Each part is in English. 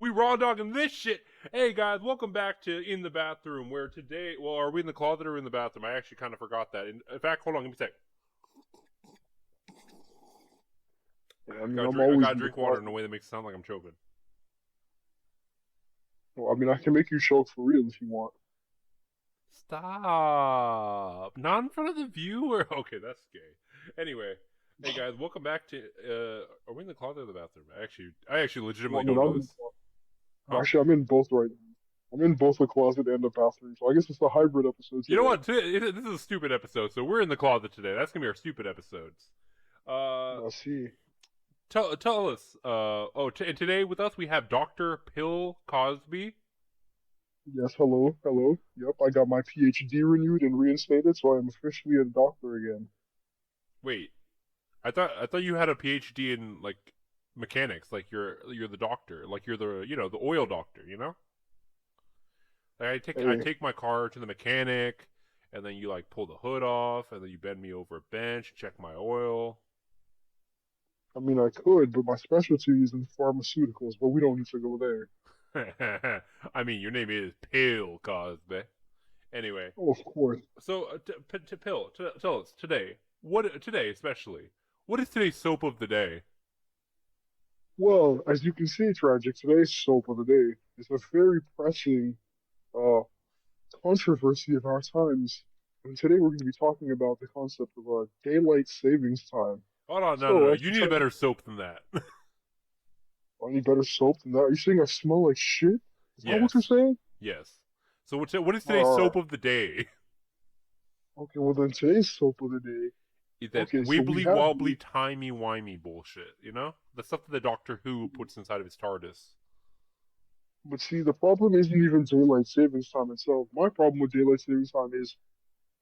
We raw dogging this shit. Hey guys, welcome back to In the Bathroom, where today, well, are we in the closet or in the bathroom? I actually kind of forgot that. In fact, hold on, give me a sec. I I mean, gotta I'm drink, I always gotta in the drink water in a closet. way that makes it sound like I'm choking. Well, I mean, I can make you choke for real if you want. Stop. Not in front of the viewer. Okay, that's gay. Anyway, hey guys, welcome back to, are we in the closet or the bathroom? I actually Well, legitimately I mean, don't know I'm in this. Huh? actually, I'm in both right now. I'm in both the closet and the bathroom, so I guess it's a hybrid episode You know today. what? This is a stupid episode, so we're in the closet today. That's gonna be our stupid episodes. Uh, Let's see. tell us. And today with us we have Doctor Pill Cosby. Yes, hello, hello. Yep, I got my PhD renewed and reinstated, so I'm officially a doctor again. Wait, I thought you had a PhD in like mechanics, like you're the doctor, like you're the oil doctor, you know? Like I Hey, take my car to the mechanic, and then you like pull the hood off, and then you bend me over a bench, check my oil. I mean, I could, but my specialty is in pharmaceuticals, but we don't need to go there. I mean, your name is Pill Cosby. Anyway, Oh, of course. so Pill, tell us today. What today especially? What is today's soap of the day? Well, as you can see, Tragic, today's soap of the day is a very pressing uh, controversy of our times. And today we're going to be talking about the concept of daylight savings time. Hold on, no, no, So, no. as You you need a try better soap than that. any better soap than that? Are you saying I smell like shit? Is that what you're Yes, saying? yes. So what is today's Alright. soap of the day? Okay, well then today's soap of the day. Is that Okay, so we wibbly have wobbly the. timey wimey bullshit? You know the stuff that the Doctor Who puts inside of his TARDIS. But see, the problem isn't even daylight savings time itself. My problem with daylight savings time is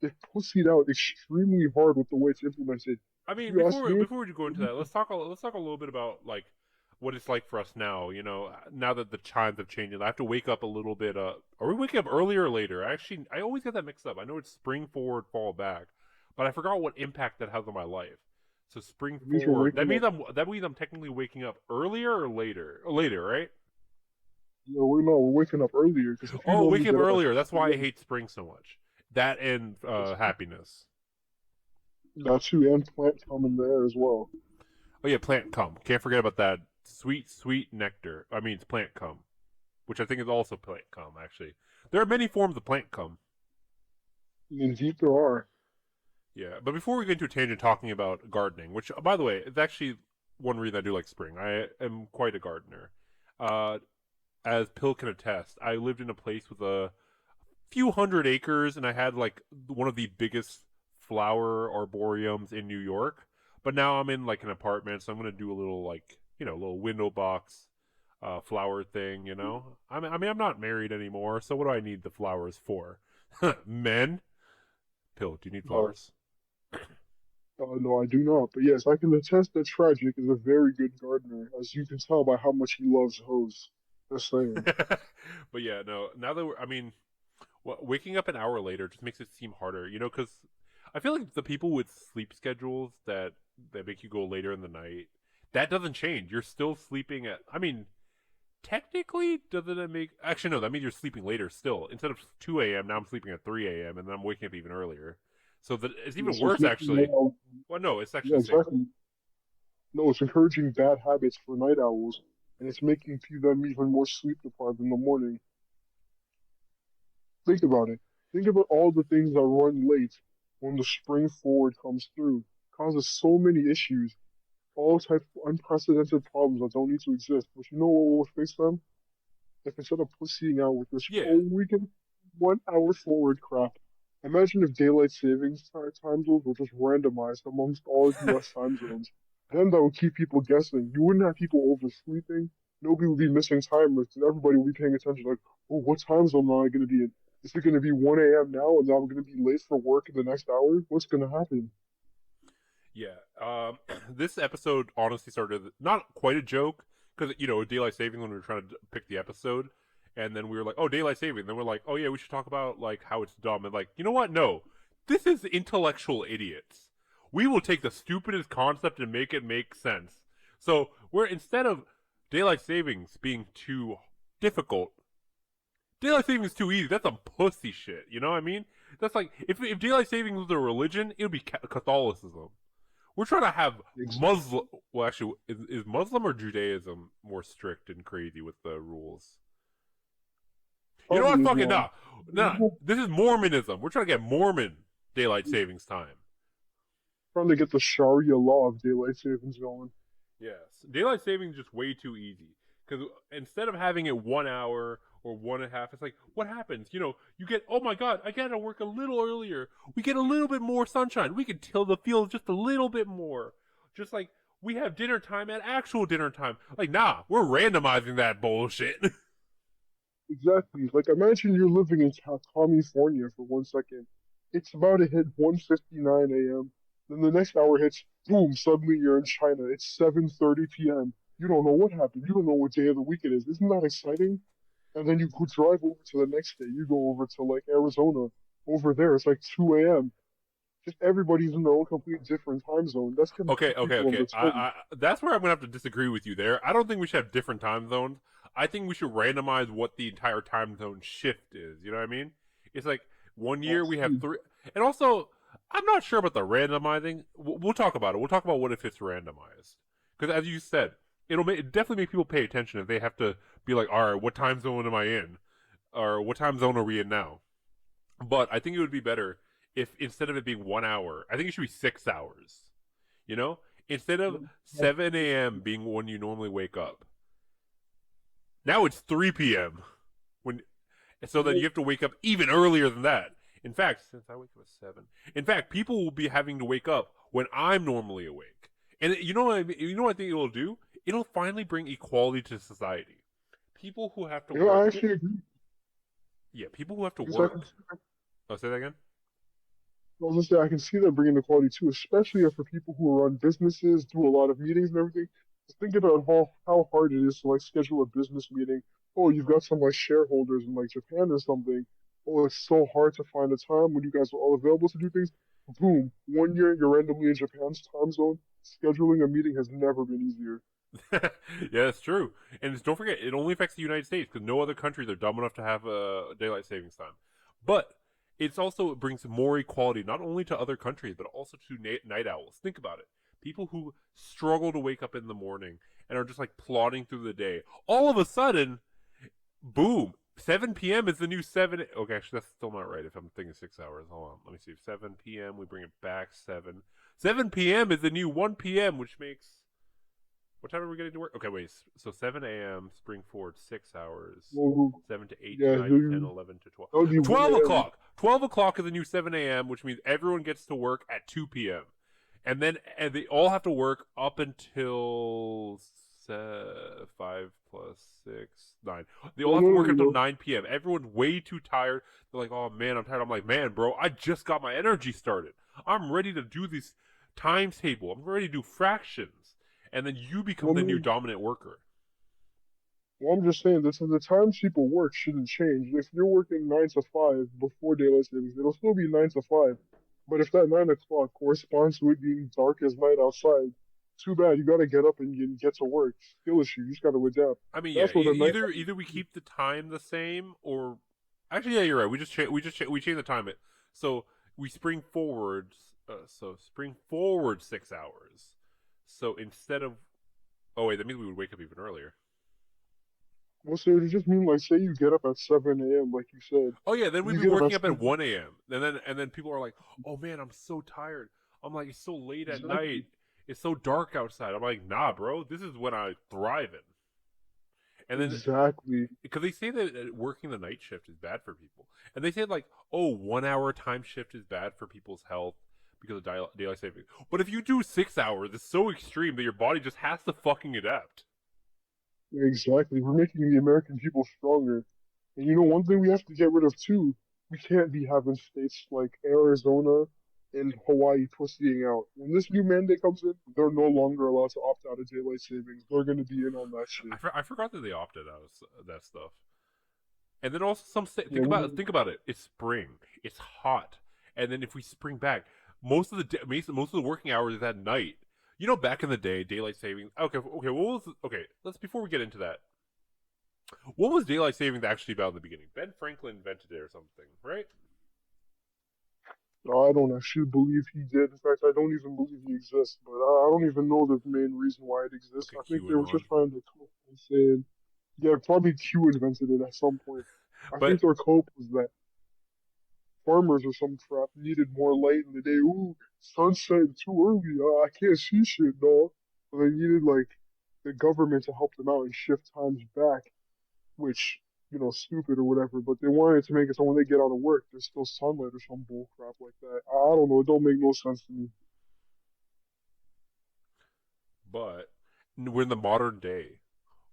it pussied out extremely hard with the way it's implemented. I If mean, you ask me, before we go into that, let's talk a little bit about like what it's like for us now. You know, now that the chimes have changed, I have to wake up a little bit. Are we waking up earlier or later? I always get that mixed up. I know it's spring forward, fall back, but I forgot what impact that has on my life. So spring it means we're forward. waking up. That means I'm technically waking up earlier or later. Or later, right? You know, we're not. We're waking up earlier because if you Oh, normally waking up get up at earlier. That's 6 why I a.m., hate spring so much. That and happiness. that too, and plant come in there as well. Oh yeah, plant cum. Can't forget about that sweet, sweet nectar. I mean, it's plant cum, which I think is also plant cum. Actually, there are many forms of plant cum. Indeed, there are. Yeah, but before we get into a tangent talking about gardening, which by the way is actually one reason I do like spring. I am quite a gardener. Uh, as Pill can attest, I lived in a place with a few hundred acres, and I had like one of the biggest flower arboreums in New York. But now I'm in like an apartment, so I'm gonna do a little like little window box flower thing. I mean I'm not married anymore, so what do I need the flowers for? Men, Pill, do you need Uh, flowers? no, I do not. But yes, I can attest that Tragic is a very good gardener, as you can tell by how much he loves hose. Just saying. But yeah, no. Now that I mean, waking up an hour later just makes it seem harder, because I feel like the people with sleep schedules that make you go later in the night, that doesn't change. You're still sleeping at. I mean, technically, doesn't it make? Actually, no. That means you're sleeping later still. Instead of 2 a.m., now I'm sleeping at 3 a.m. and then I'm waking up even earlier. So it's Yeah, even so it's worse making actually. more. Well, no, it's Yeah, actually the same. exactly. No, it's encouraging bad habits for night owls, and it's making them even more sleep deprived in the morning. Think about it. Think about all the things that run late when the spring forward comes through. Causes so many issues, all types of unprecedented problems that don't need to exist. But you know what will fix them? If instead of pussying out with this, Yeah, oh, we can 1 hour forward crap. Imagine if daylight savings time zones were just randomized amongst all U.S. time zones. Then that would keep people guessing. You wouldn't have people oversleeping. Nobody would be missing timers, and everybody would be paying attention. Like, oh, what time zone am I going to be in? Is it going to be 1 a.m. now, and now I'm going to be late for work in the next hour? What's going to happen? yeah. This episode honestly started not quite a joke because daylight saving when we were trying to pick the episode, and then we were like, oh, daylight saving. And then we're like, oh yeah, we should talk about like how it's dumb and like you know what? No, this is intellectual idiots. We will take the stupidest concept and make it make sense. So we're instead of Daylight savings being too difficult. Daylight savings is too easy. That's some pussy shit. You know what I mean? That's like if daylight savings was a religion, it would be Catholicism. We're trying to have Ex- Muslim. Well, actually, is Muslim or Judaism more strict and crazy with the rules? You know what? Probably Fucking Islam. nah, nah. This is Mormonism. We're trying to get Mormon daylight savings time. Trying to get the Sharia law of daylight savings going. Yes, daylight savings is just way too easy. Because instead of having it 1 hour or 1.5, it's like, what happens? You know, you get, oh my god, I gotta work a little earlier. We get a little bit more sunshine. We can till the field just a little bit more. Just like we have dinner time at actual dinner time. Like, nah, we're randomizing that bullshit. Exactly. Like imagine you're living in California for 1 second. It's about to hit 1:59 a.m. Then the next hour hits, boom, suddenly you're in China. It's 7:30 p.m. You don't know what happened. You don't know what day of the week it is. Isn't that exciting? And then you could drive over to the next day. You go over to like Arizona. Over there, it's like 2 a.m. Just everybody's in their own complete different time zone. That's gonna Okay, keep okay, people on okay. their toes. That's where I'm gonna have to disagree with you there. I don't think we should have different time zones. I think we should randomize what the entire time zone shift is. You know what I mean? It's like one Oh, year we have see, three, and also I'm not sure about the randomizing. We'll talk about it. We'll talk about what if it's randomized, because as you said, it definitely make people pay attention if they have to be like, all right, what time zone am I in, or what time zone are we in now? But I think it would be better if instead of it being 1 hour, I think it should be 6 hours. You know, instead of 7 a.m. being when you normally wake up, now it's 3 p.m. When so then you have to wake up even earlier than that. In fact, since I wake up at 7, in fact, people will be having to wake up when I'm normally awake. And you know what I mean? You know what I think it'll do? It'll finally bring equality to society. People who have to I work, actually agree. yeah, people who have to Because work. Oh, say that again. I was gonna say I can see them bringing equality too, especially for people who run businesses, do a lot of meetings and everything. Just think about how hard it is to like schedule a business meeting. Oh, you've got some like shareholders in like Japan or something. Oh, it's so hard to find a time when you guys are all available to do things. Boom, 1 year you're randomly in Japan's time zone. Scheduling a meeting has never been easier. Yeah, that's true. And don't forget, it only affects the United States because no other countries are dumb enough to have a daylight savings time. But it brings more equality not only to other countries but also to night owls. Think about it. People who struggle to wake up in the morning and are just like plodding through the day. All of a sudden, boom, 7 p.m. is the new 7. Okay, actually, that's still not right if I'm thinking 6 hours. Hold on. Let me see. 7 p.m. We bring it back 7. 7 p.m. is the new 1 p.m., which makes what time are we getting to work? Okay, wait. So 7 a.m. Spring forward 6 hours. Well, 7 to 8 to yeah, 9 to 10, 11 to 12. that would be 12 1 a.m. o'clock. 12 o'clock is the new 7 a.m., which means everyone gets to work at 2 p.m. And they all have to work up until 5 plus 6, 9. They all No, have no, to no, work no, until no. 9 p.m. Everyone's way too tired. They're like, oh man, I'm tired. I'm like, man, bro, I just got my energy started. I'm ready to do this times table. I'm ready to do fractions. And then you become Well, the new no, dominant worker. well, I'm just saying that the times people work shouldn't change. If you're working 9 to 5 before daylight savings, it'll still be 9 to 5. But if that 9 o'clock corresponds to it being dark as night outside, too bad. You got to get up and get to work. Skill issue. You just got to adapt. I mean, yeah, That's what the night. either we keep the time the same, or actually, yeah, you're right. We change the time it. So we spring forward. So spring forward 6 hours. So instead of, oh wait, that means we would wake up even earlier. Well, so it just mean like say you get up at 7 a.m. like you said. Oh yeah, then we'd You be get up working at up at 7. 1 a.m. And then people are like, oh man, I'm so tired. I'm like, it's so late at Exactly. night. It's so dark outside. I'm like, nah, bro, this is when I thrive in. And then Exactly. because they say that working the night shift is bad for people, and they say like, oh, 1 hour time shift is bad for people's health because of daylight saving. But if you do 6 hours, it's so extreme that your body just has to fucking adapt. Exactly. We're making the American people stronger. And you know, one thing we have to get rid of too, we can't be having states like Arizona and Hawaii pussying out. When this new mandate comes in, they're no longer allowed to opt out of daylight savings. They're going to be in on that shit. I forgot that they opted out of that stuff. And then also some Yeah, think about it. It's spring. It's hot. And then if we spring back, most of the working hours is at night. Back in the day, daylight saving. Okay, okay. Okay? Let's before we get into that. What was daylight savings actually about in the beginning? Ben Franklin invented it or something, right? I don't actually believe he did. In fact, I don't even believe he exists. But I don't even know the main reason why it exists. Okay, I think they were QAnon. just trying to cope and saying, yeah, probably Q invented it at some point. I But think their cope was that farmers or some crap needed more light in the day. Ooh, sun's setting too early. I can't see shit, dog. So they needed like the government to help them out and shift times back, which stupid or whatever. But they wanted to make it so when they get out of work, there's still sunlight or some bull crap like that. I don't know. It don't make no sense to me. but we're in the modern day.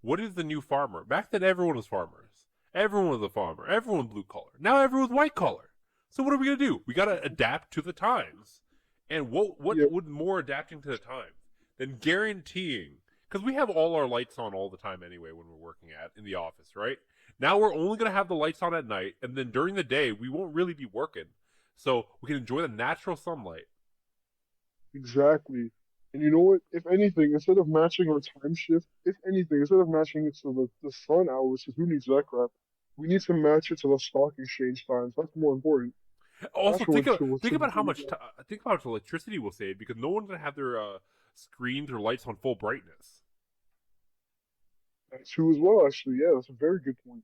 What is the new farmer? Back then, everyone was farmers. Everyone was a farmer. Everyone blue collar. Now everyone's white collar. So what are we gonna do? We gotta adapt to the times. And what Yeah, would more adapting to the times than guaranteeing? Because we have all our lights on all the time anyway when we're working at in the office, right? Now we're only gonna have the lights on at night, and then during the day we won't really be working, so we can enjoy the natural sunlight. exactly. And you know what? If anything, instead of matching our time shift, if anything, instead of matching it to the sun hours, because who needs that crap? We need to match it to the stock exchange times. That's more important. Also, That's what think should be about how doing much that. think about how much electricity we'll save because no one's gonna have their screens or lights on full brightness. That's true as well, actually. Yeah, that's a very good point.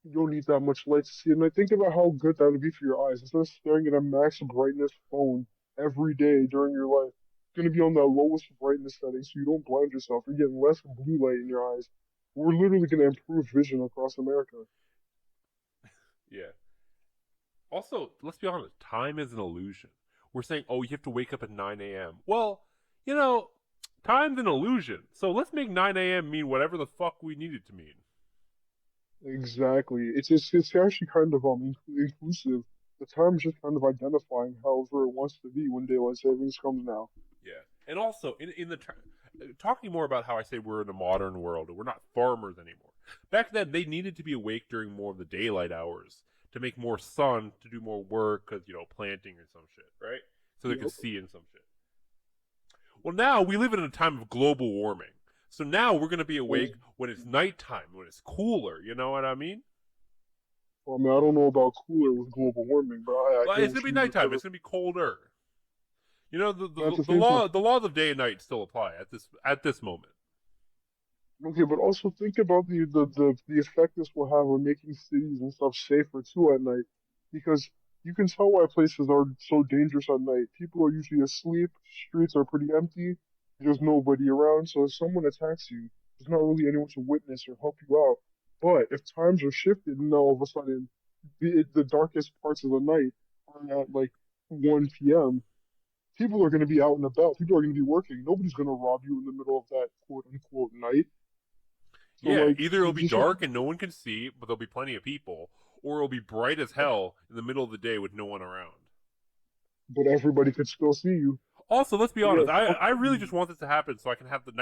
You don't need that much light to see it. And I think about how good that would be for your eyes. Instead of staring at a max brightness phone every day during your life, it's going to be on that lowest brightness setting so you don't blind yourself. You're getting less blue light in your eyes. We're literally going to improve vision across America. Yeah. Also, let's be honest, time is an illusion. We're saying, oh, you have to wake up at 9 a.m. Well, you know, time's an illusion. So let's make 9 a.m. mean whatever the fuck we need it to mean. Exactly. It's actually kind of inclusive. The term's just kind of identifying however it wants to be when daylight savings comes now. Yeah. And also, in the talking more about how I say we're in a modern world and we're not farmers anymore. Back then, they needed to be awake during more of the daylight hours to make more sun to do more work because planting or some shit, right? So they could Yep. see in some shit. Well, now we live in a time of global warming. So now we're going to be awake when it's nighttime, when it's cooler. You know what I mean? Well, I mean, I don't know about cooler with global warming, but I Well, get it's what going to be you mean nighttime. because It's going to be colder. at the same time, The laws of day and night still apply at this moment. okay, but also think about the effect this will have on making cities and stuff safer too at night, because you can tell why places are so dangerous at night. People are usually asleep, streets are pretty empty, there's nobody around, so if someone attacks you, there's not really anyone to witness or help you out. But if times are shifted and all of a sudden the darkest parts of the night are at like 1 p.m., people are going to be out and about. People are going to be working. Nobody's going to rob you in the middle of that quote unquote night. So Yeah, like either it'll be just like dark and no one can see, but there'll be plenty of people, or it'll be bright as hell in the middle of the day with no one around. but everybody could still see you. Also, let's be So yeah, honest. fuck I really just cities. want this to happen so I can have the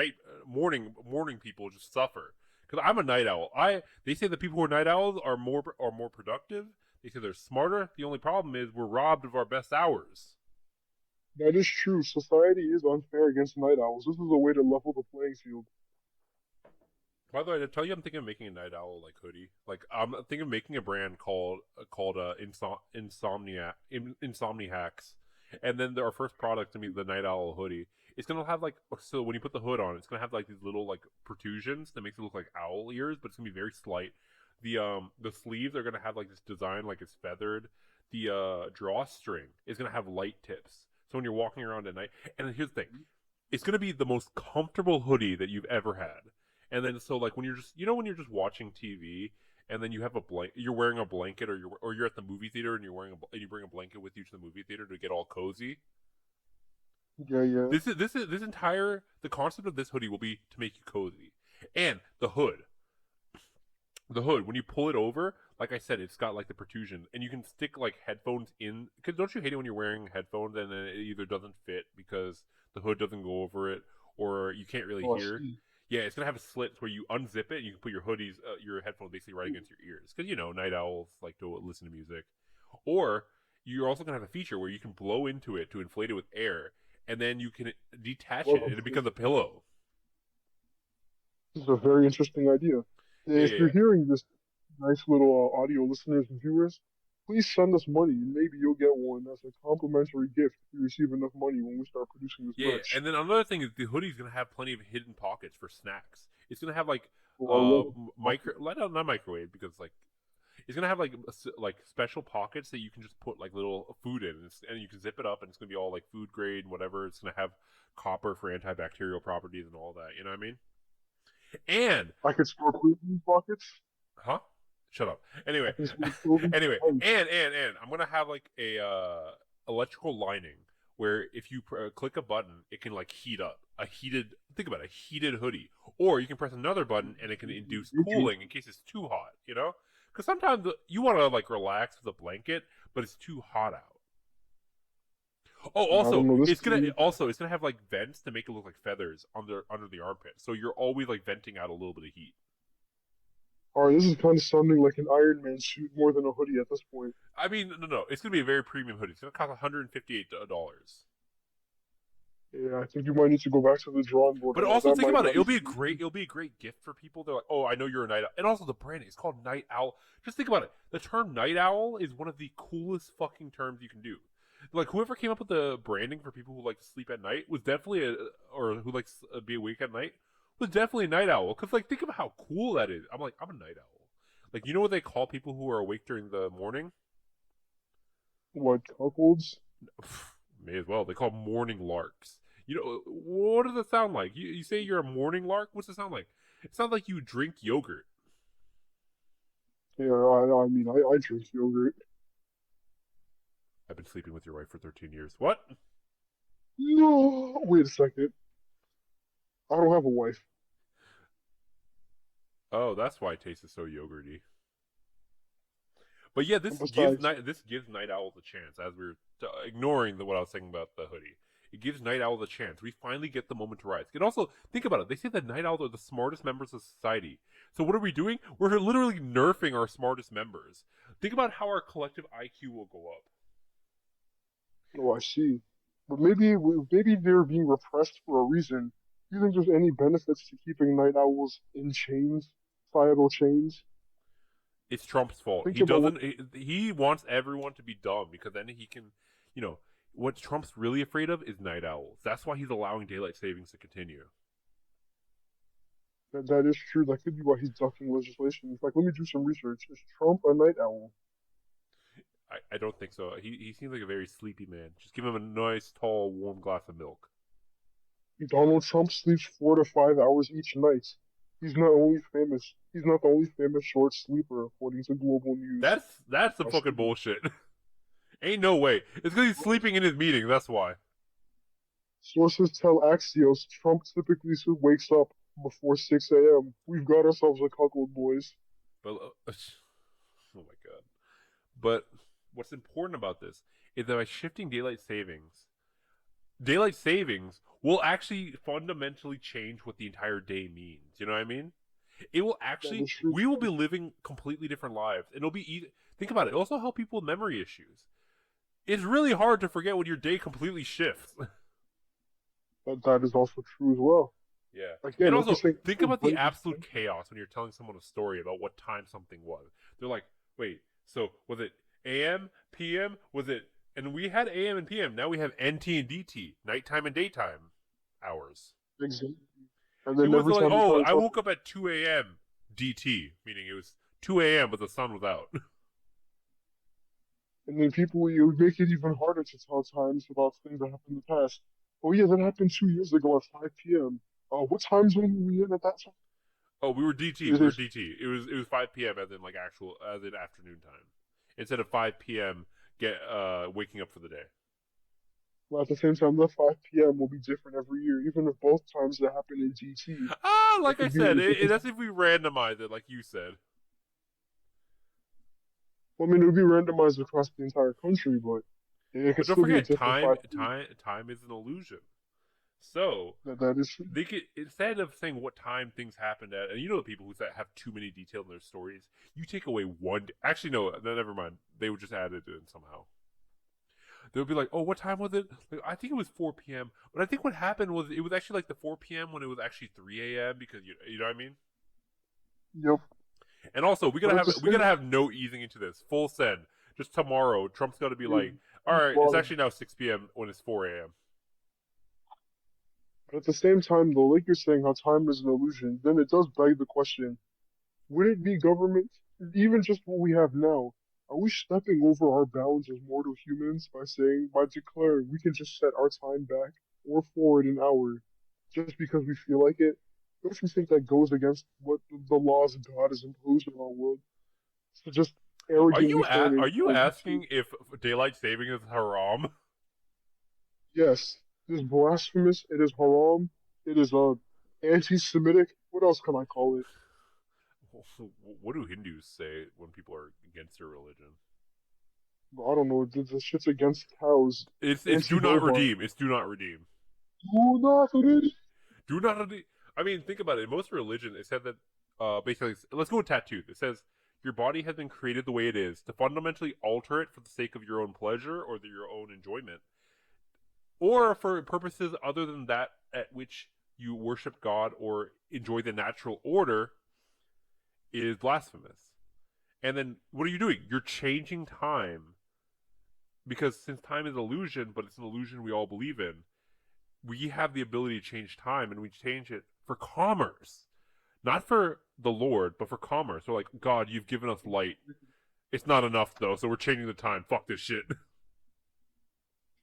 morning people just suffer because I'm a night owl. I They say that people who are night owls are more productive. They say they're smarter. The only problem is we're robbed of our best hours. That is true. Society is unfair against night owls. This is a way to level the playing field. By the way, to tell you, I'm thinking of making a night owl like hoodie. Like I'm thinking of making a brand called Insomni Hacks, and then our first product to be the night owl hoodie. It's gonna have like so when you put the hood on, it's gonna have like these little like protrusions that makes it look like owl ears, but it's gonna be very slight. The sleeves are gonna have like this design like it's feathered. The drawstring is gonna have light tips. So when you're walking around at night, and here's the thing, it's gonna be the most comfortable hoodie that you've ever had. And then so like when you're just when you're just watching TV and then you have you're wearing a blanket or you're at the movie theater and and you bring a blanket with you to the movie theater to get all cozy. Yeah, yeah. This entire the concept of this hoodie will be to make you cozy. And the hood when you pull it over, like I said, it's got like the protrusion and you can stick like headphones in cuz don't you hate it when you're wearing headphones and then it either doesn't fit because the hood doesn't go over it or you can't really Oh, I hear. see. Yeah, it's gonna have a slit where you unzip it and you can put your headphones basically right against your ears because night owls like to listen to music. Or you're also gonna have a feature where you can blow into it to inflate it with air, and then you can detach Love it, a and it hoodie. becomes a pillow. This is a very interesting idea. Yeah, If yeah, you're yeah. hearing this, nice little audio listeners and viewers, please send us money, and maybe you'll get one as a complimentary gift if you receive enough money when we start producing this Yeah, yeah. merch. And then another thing is the hoodie's gonna have plenty of hidden pockets for snacks. It's gonna have like So I love micro, not microwave because like it's gonna have like like special pockets that you can just put like little food in, and you can zip it up, and it's gonna be all like food grade and whatever. It's gonna have copper for antibacterial properties and all that. You know what I mean? And I could store food in these pockets. huh? Shut up. Anyway, I can store clothing. anyway, Oh, and I'm gonna have like a electrical lining where if you click a button, it can like heat up a heated. Think about it, a heated hoodie, or you can press another button and it can induce cooling in case it's too hot. You know, because sometimes you want to like relax with a blanket, but it's too hot out. Oh, I don't also, know. This it's is gonna have like vents to make it look like feathers under the armpit, so you're always like venting out a little bit of heat. all right. This is kind of sounding like an Iron Man suit more than a hoodie at this point. I mean, no, it's gonna be a very premium hoodie. It's gonna cost $158. Yeah, I think you might need to go back to the drawing board But on that. also That think might about it. not even. It'll be a great gift for people. They're like, oh, I know you're a night owl, and also the branding. It's called night owl. Just think about it. The term night owl is one of the coolest fucking terms you can do. Like whoever came up with the branding for people who like to sleep at night was definitely or who likes to be awake at night was definitely a night owl. Because like think about how cool that is. I'm like I'm a night owl. Like you know what they call people who are awake during the morning? What, cuckolds? May as well. They call morning larks. You know, what does it sound like? You say you're a morning lark? What's it sound like? It sounds like you drink yogurt. Yeah, I mean, I drink yogurt. I've been sleeping with your wife for 13 years. What? No, wait a second. I don't have a wife. Oh, that's why it tastes so yogurty. But yeah, And besides, this gives night owls a chance. As we are ignoring what I was saying about the hoodie, it gives night owls a chance. We finally get the moment to rise. And also think about it. They say that night owls are the smartest members of society. So what are we doing? We're literally nerfing our smartest members. Think about how our collective IQ will go up. oh, I see. But maybe they're being repressed for a reason. Do you think there's any benefits to keeping night owls in chains, societal chains? It's Trump's fault. Think He about what. doesn't. He wants everyone to be dumb because then he can, you know, what Trump's really afraid of is night owls. That's why he's allowing daylight savings to continue. That is true. That could be why he's ducking legislation. In fact, let me do some research. Is Trump a night owl? I don't think so. He seems like a very sleepy man. Just give him a nice, tall, warm glass of milk. Donald Trump sleeps 4 to 5 hours each night. He's not the only famous short sleeper, according to global news. That's the I fucking see. bullshit. Ain't no way. It's because he's sleeping in his meeting. That's why. Sources tell Axios Trump typically wakes up before 6 a.m. We've got ourselves a cuckold, boys. But oh my god. But what's important about this is that by shifting daylight savings will actually fundamentally change what the entire day means. You know what I mean? It will That actually, is true. we will be living completely different lives. It'll be easy. Think about it. It'll also help people with memory issues. It's really hard to forget when your day completely shifts. That is also true as well. Yeah. Again, And like you're also, saying, think about the absolute chaos when you're telling someone a story about what time something was. They're like, wait, so was it AM, PM? Was it. And we had AM and PM. Now we have NT and DT, nighttime and daytime hours. exactly. And It then was every like, time they try oh, to I tell, woke up at 2 a.m. DT, meaning it was 2 a.m., but the sun was out. and then people, you would make it even harder to tell times about things that happened in the past. Oh yeah, that happened 2 years ago at 5 p.m. What time zone were we in at that time? Oh, we were DT. It We were is, DT. It was 5 p.m. as in like actual as in afternoon time, instead of 5 p.m. get waking up for the day. well, at the same time, that 5 p.m. will be different every year, even if both times that happen in GT. Ah, It like I could be said, a different that's time. if we randomize it, like you said. Well, I mean, it would be randomized across the entire country, but it could But don't still be a forget, different 5 p.m. time is an illusion. So That is true. they could, instead of saying what time things happened at, and you know the people who have too many details in their stories, you take away one. Actually, no, never mind. They would just add it in somehow. They'll be like, "Oh, what time was it?" Like, I think it was 4 p.m. But I think what happened was it was actually like the 4 p.m. when it was actually 3 a.m. because you know what I mean. Yep. And also, But at the we same gotta have no easing into this. Full send. Just tomorrow, Trump's got to be dude, like, "All right, it's well, actually now 6 p.m. when it's 4 a.m." but at the same time though, like you're saying how time is an illusion, then it does beg the question, would it be government, even just what we have now? Are we stepping over our bounds as mortal humans by declaring we can just set our time back or forward an hour just because we feel like it? Don't you think that goes against what the laws God has imposed on our world? To just arrogantly say an Are you entire YouTube, asking if daylight saving is haram? yes, it is blasphemous, it is haram, it is anti-Semitic. What else can I call it? What do Hindus say when people are against their religion? I don't know. The shit's against cows, It's do not anti-bovine. redeem. It's do not redeem. Do not read. Do not redeem. I mean, think about it. In most religion, it said that basically, let's go with tattoos. It says your body has been created the way it is to fundamentally alter it for the sake of your own pleasure or your own enjoyment, or for purposes other than that at which you worship God or enjoy the natural order is blasphemous. And then what are you doing? You're changing time because since time is an illusion, but it's an illusion we all believe in, we have the ability to change time and we change it for commerce. Not for the Lord, but for commerce. So like, God, you've given us light. It's not enough though, so we're changing the time. Fuck this shit.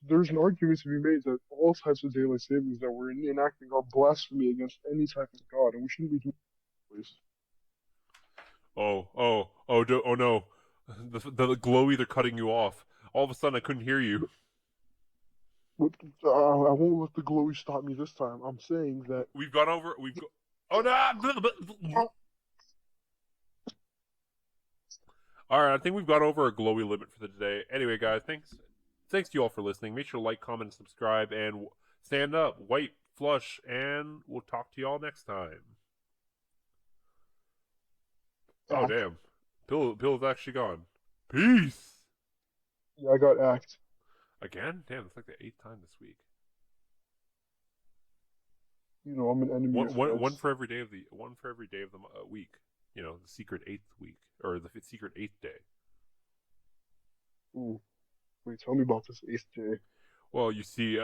There's an argument to be made that all types of daylight savings that we're enacting are blasphemy against any type of God, and we shouldn't be doing this. Oh no. The glowy, they're cutting you off. All of a sudden I couldn't hear you. What, I won't let the glowy stop me this time. I'm saying that. We've gone over we've go- Oh no. Uh, Alright, I think we've gone over a glowy limit for the day. Anyway, guys, thanks to you all for listening. Make sure to like, comment, and subscribe, and stand up, wipe, flush, and we'll talk to y'all next time. Oh act. damn, Pill's actually gone. Peace. Yeah, I got act. Again? Damn, it's like the 8th time this week. You know, I'm an enemy of One feds. for every day of the week. You know, the secret 8th week or the secret 8th day. Ooh, wait, tell me about this eighth day. Well, you see,